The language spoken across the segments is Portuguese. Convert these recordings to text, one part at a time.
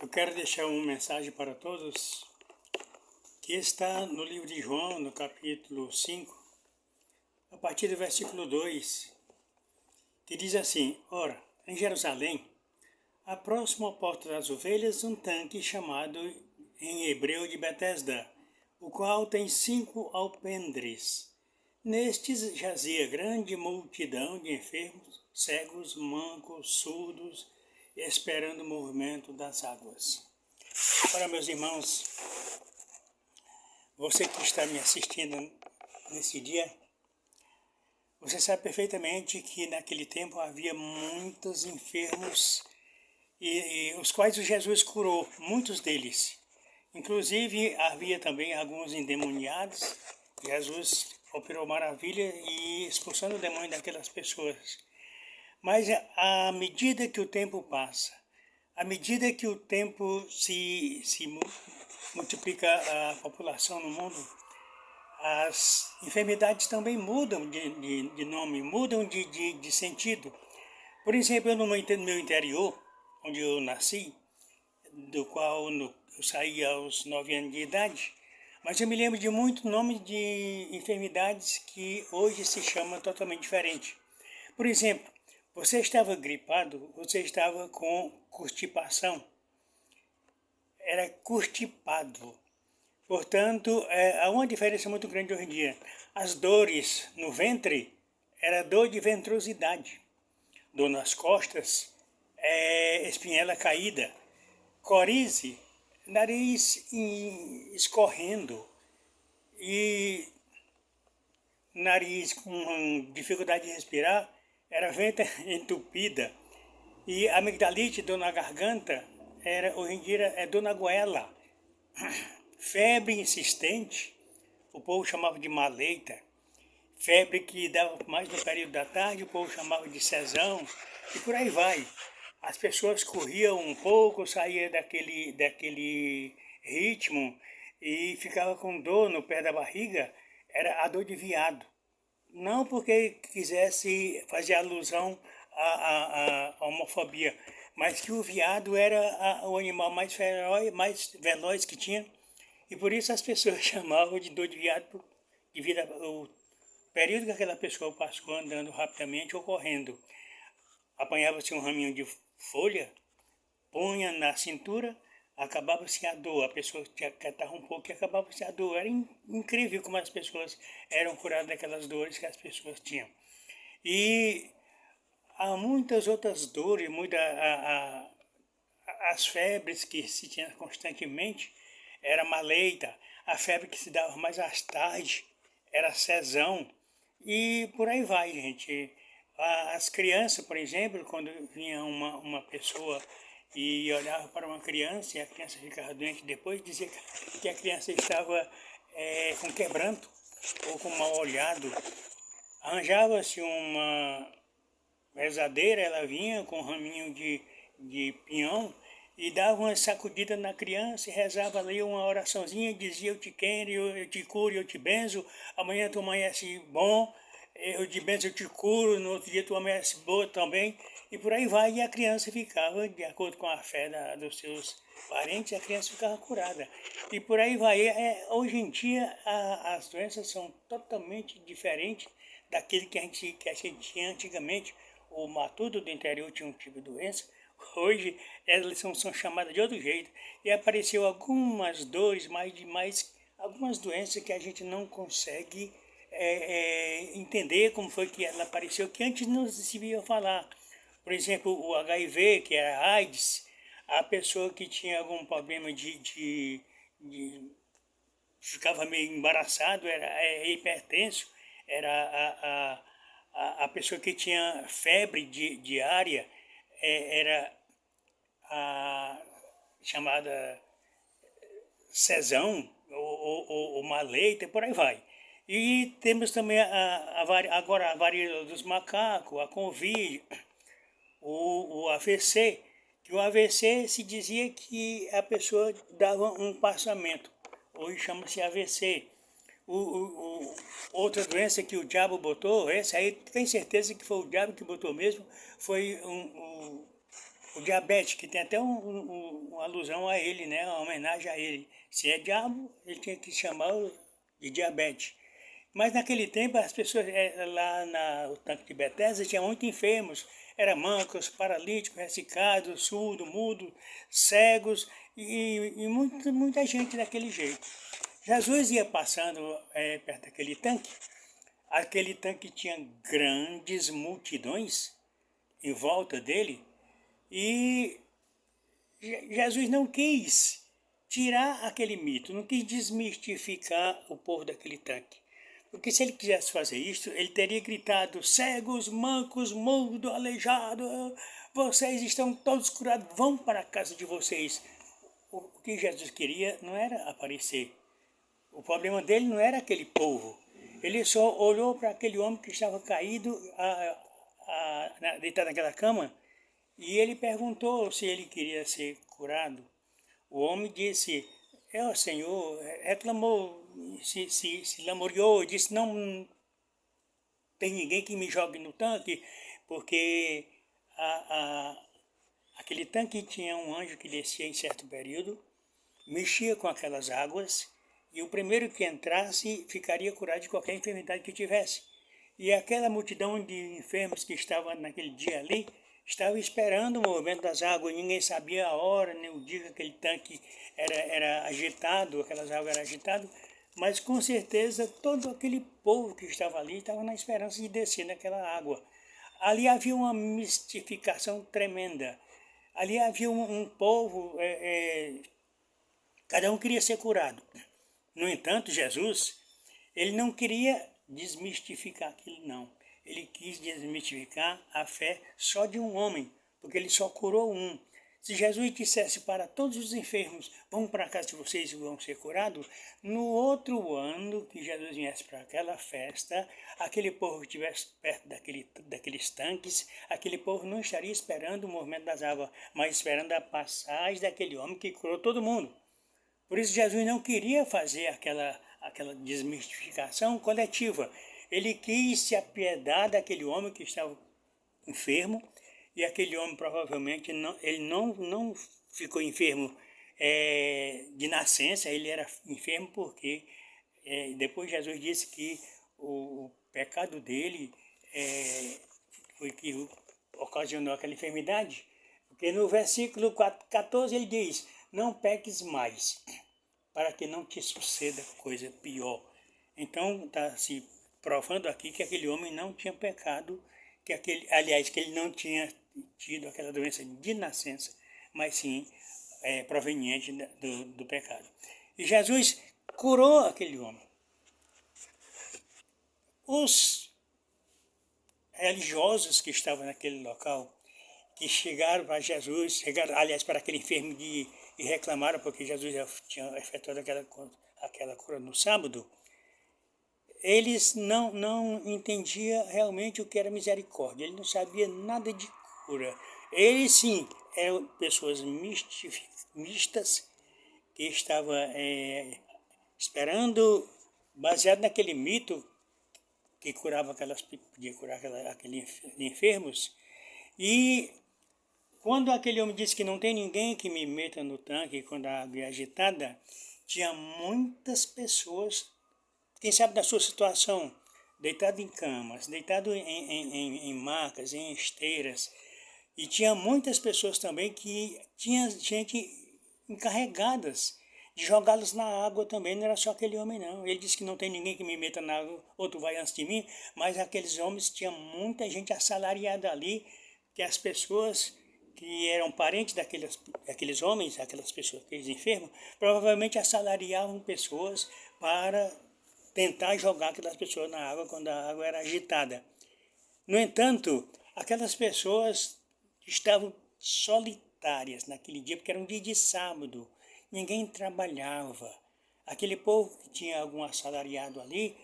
Eu quero deixar uma mensagem para todos que está no livro de João, no capítulo 5, a partir do versículo 2, que diz assim: Ora, em Jerusalém, há próximo à porta das ovelhas um tanque chamado em hebreu de Betesda, o qual tem 5 alpendres. Nestes jazia grande multidão de enfermos, cegos, mancos, surdos, esperando o movimento das águas. Ora, meus irmãos, você que está me assistindo nesse dia, você sabe perfeitamente que naquele tempo havia muitos enfermos e os quais o Jesus curou, muitos deles. Inclusive, havia também alguns endemoniados. Jesus operou maravilha e expulsando o demônio daquelas pessoas. Mas à medida que o tempo passa, à medida que o tempo se multiplica a população no mundo, as enfermidades também mudam de nome, mudam de sentido. Por exemplo, no meu interior, onde eu nasci, do qual eu saí aos 9 anos de idade, mas eu me lembro de muitos nomes de enfermidades que hoje se chamam totalmente diferente. Por exemplo, você estava gripado, você estava com constipação, era constipado. Portanto, há uma diferença muito grande hoje em dia. As dores no ventre era dor de ventrosidade, dor nas costas, espinhela caída, corize, nariz escorrendo e nariz com dificuldade de respirar, era venta entupida. E amigdalite, dor na garganta, hoje em dia é dor na goela. Febre insistente, o povo chamava de maleita. Febre que dava mais no período da tarde, o povo chamava de sezão. E por aí vai. As pessoas corriam um pouco, saíam daquele ritmo e ficava com dor no pé da barriga. Era a dor de viado. Não porque quisesse fazer alusão à homofobia, mas que o viado era o animal mais feroz, mais veloz que tinha. E por isso as pessoas chamavam de dor de viado devido ao período que aquela pessoa passou andando rapidamente ou correndo. Apanhava-se um raminho de folha, punha na cintura, acabava-se a dor. A pessoa catava um pouco e acabava-se a dor. Era incrível como as pessoas eram curadas daquelas dores que as pessoas tinham. E há muitas outras dores, as febres que se tinha constantemente, era maleita, a febre que se dava mais às tardes, era sezão, e por aí vai, gente. As crianças, por exemplo, quando vinha uma pessoa e olhava para uma criança e a criança ficava doente, depois dizia que a criança estava com quebranto ou com mal olhado. Arranjava-se uma rezadeira, ela vinha com um raminho de pinhão e dava uma sacudida na criança e rezava ali uma oraçãozinha, dizia: eu te quero, eu te curo, eu te benzo, amanhã tu amanhece bom, eu te benzo, eu te curo, no outro dia tu amanhece boa também, e por aí vai, e a criança ficava, de acordo com a fé dos seus parentes, a criança ficava curada. E por aí vai. Hoje em dia as doenças são totalmente diferentes daquele que a gente tinha antigamente. O matuto do interior tinha um tipo de doença, hoje elas são chamadas de outro jeito. E apareceu algumas dores, algumas doenças que a gente não consegue entender como foi que ela apareceu, que antes não se via falar. Por exemplo, o HIV, que era AIDS, a pessoa que tinha algum problema de ficava meio embaraçado, era hipertenso, era a pessoa que tinha febre diária, era a chamada sezão, ou maleita, por aí vai. E temos também agora a varíola dos macacos, a Covid, o AVC, que o AVC se dizia que a pessoa dava um passamento, hoje chama-se AVC. Outra doença que o diabo botou, essa aí tem certeza que foi o diabo que botou mesmo, foi o diabetes, que tem até uma alusão a ele, né? Uma homenagem a ele. Se é diabo, ele tinha que chamar de diabetes. Mas naquele tempo as pessoas lá no tanque de Betesda tinha muitos enfermos, eram mancos, paralíticos, ressecados, surdo, mudo, cegos e muita gente daquele jeito. Jesus ia passando perto aquele tanque tinha grandes multidões em volta dele e Jesus não quis tirar aquele mito, não quis desmistificar o povo daquele tanque. Porque se ele quisesse fazer isso, ele teria gritado: cegos, mancos, mudos, aleijados, vocês estão todos curados, vão para a casa de vocês. O que Jesus queria não era aparecer. O problema dele não era aquele povo. Ele só olhou para aquele homem que estava caído, deitado naquela cama, e ele perguntou se ele queria ser curado. O homem disse: o Senhor, reclamou, se lamuriou, disse: não tem ninguém que me jogue no tanque, porque aquele tanque tinha um anjo que descia em certo período, mexia com aquelas águas, e o primeiro que entrasse ficaria curado de qualquer enfermidade que tivesse. E aquela multidão de enfermos que estava naquele dia ali, estava esperando o movimento das águas, ninguém sabia a hora, nem o dia que aquele tanque era agitado, aquelas águas eram agitadas, mas com certeza todo aquele povo que estava ali estava na esperança de descer naquela água. Ali havia uma mistificação tremenda. Ali havia um povo, cada um queria ser curado. No entanto, Jesus, ele não queria desmistificar aquilo, não. Ele quis desmistificar a fé só de um homem, porque ele só curou um. Se Jesus dissesse para todos os enfermos: vão para a casa de vocês e vão ser curados, no outro ano que Jesus viesse para aquela festa, aquele povo que estivesse perto daqueles tanques, aquele povo não estaria esperando o movimento das águas, mas esperando a passagem daquele homem que curou todo mundo. Por isso Jesus não queria fazer aquela desmistificação coletiva. Ele quis se apiedar daquele homem que estava enfermo, e aquele homem provavelmente ele não ficou enfermo de nascença, ele era enfermo porque depois Jesus disse que o pecado dele foi que ocasionou aquela enfermidade. Porque no versículo 14 ele diz: não peques mais, para que não te suceda coisa pior. Então está se provando aqui que aquele homem não tinha pecado, que ele não tinha tido aquela doença de nascença, mas sim proveniente do pecado. E Jesus curou aquele homem. Os religiosos que estavam naquele local, que chegaram para Jesus, para aquele enfermo e reclamaram porque Jesus tinha efetuado aquela cura no sábado, eles não entendiam realmente o que era misericórdia, eles não sabiam nada de cura. Eles sim eram pessoas mistas que estavam esperando, baseado naquele mito que podia curar aqueles enfermos. E quando aquele homem disse que não tem ninguém que me meta no tanque quando a água é agitada, tinha muitas pessoas, quem sabe da sua situação, deitado em camas, deitado em macas, em esteiras. E tinha muitas pessoas também que tinha gente encarregadas de jogá-los na água também, não era só aquele homem não. Ele disse que não tem ninguém que me meta na água, outro vai antes de mim, mas aqueles homens, tinha muita gente assalariada ali, que as pessoas que eram parentes daqueles homens, aquelas pessoas, aqueles enfermos, provavelmente assalariavam pessoas para tentar jogar aquelas pessoas na água quando a água era agitada. No entanto, aquelas pessoas estavam solitárias naquele dia, porque era um dia de sábado, ninguém trabalhava. Aquele povo que tinha algum assalariado ali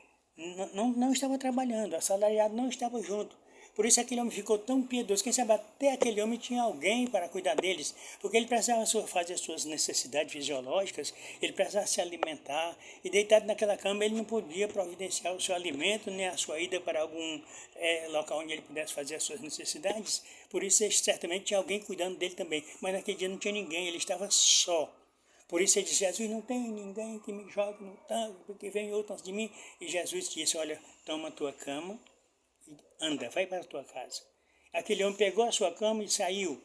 não estava trabalhando, o assalariado não estava junto. Por isso aquele homem ficou tão piedoso. Quem sabe até aquele homem tinha alguém para cuidar deles, porque ele precisava fazer as suas necessidades fisiológicas, ele precisava se alimentar, e deitado naquela cama ele não podia providenciar o seu alimento, nem a sua ida para algum local onde ele pudesse fazer as suas necessidades. Por isso certamente tinha alguém cuidando dele também, mas naquele dia não tinha ninguém, ele estava só. Por isso ele disse, Jesus, não tem ninguém que me jogue no tanque, porque vem outro antes de mim. E Jesus disse, olha, toma a tua cama e anda, vai para a tua casa. Aquele homem pegou a sua cama e saiu.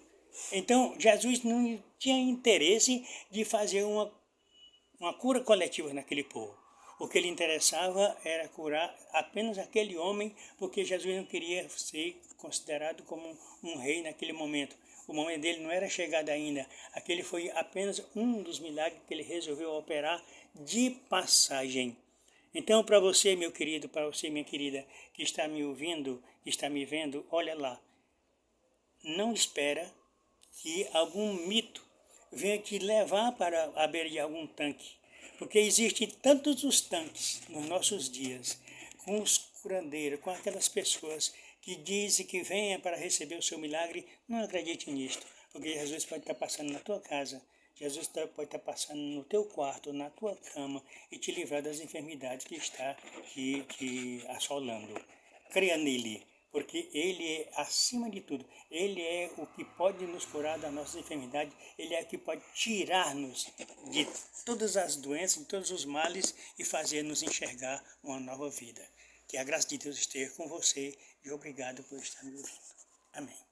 Então, Jesus não tinha interesse de fazer uma cura coletiva naquele povo. O que lhe interessava era curar apenas aquele homem, porque Jesus não queria ser considerado como um rei naquele momento. O momento dele não era chegado ainda. Aquele foi apenas um dos milagres que ele resolveu operar de passagem. Então, para você, meu querido, para você, minha querida, que está me ouvindo, que está me vendo, olha lá. Não espera que algum mito venha te levar para a beira de algum tanque. Porque existem tantos os tanques nos nossos dias, com os curandeiros, com aquelas pessoas que dizem que venha para receber o seu milagre. Não acredite nisto, porque Jesus pode estar passando na tua casa, Jesus pode estar passando no teu quarto, na tua cama, e te livrar das enfermidades que está te assolando. Creia nele, porque ele é acima de tudo. Ele é o que pode nos curar das nossas enfermidades. Ele é o que pode tirar-nos de todas as doenças, de todos os males e fazer-nos enxergar uma nova vida. Que a graça de Deus esteja com você e obrigado por estar me ouvindo. Amém.